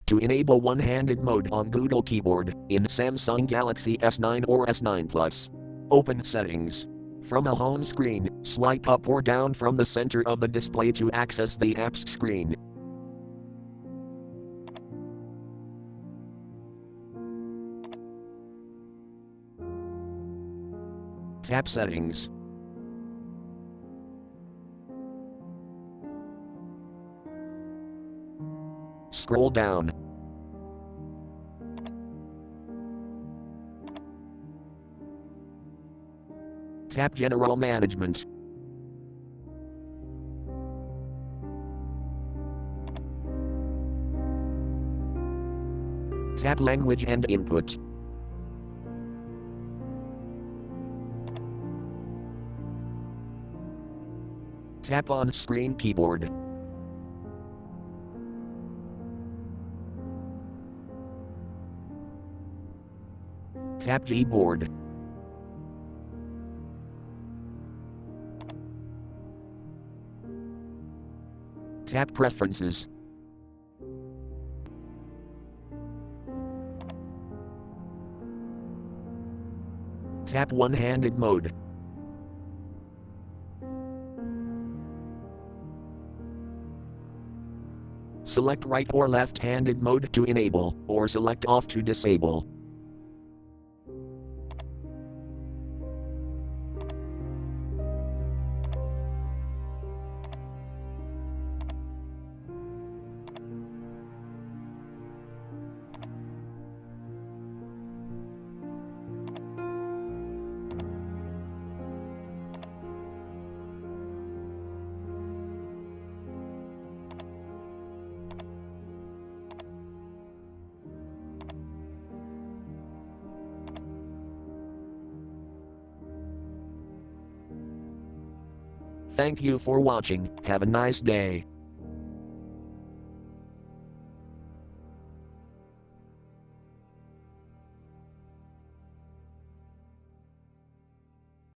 to enable one-handed mode on Google Keyboard in Samsung Galaxy S9 or S9 Plus. Open Settings. From a home screen, swipe up or down from the center of the display to access the apps screen. Tap Settings. Scroll down. Tap General Management. Tap Language and Input. Tap On Screen Keyboard. Tap Gboard. Tap Preferences. Tap One-Handed Mode. Select right or left-handed mode to enable, or select off to disable. Thank you for watching. Have a nice day.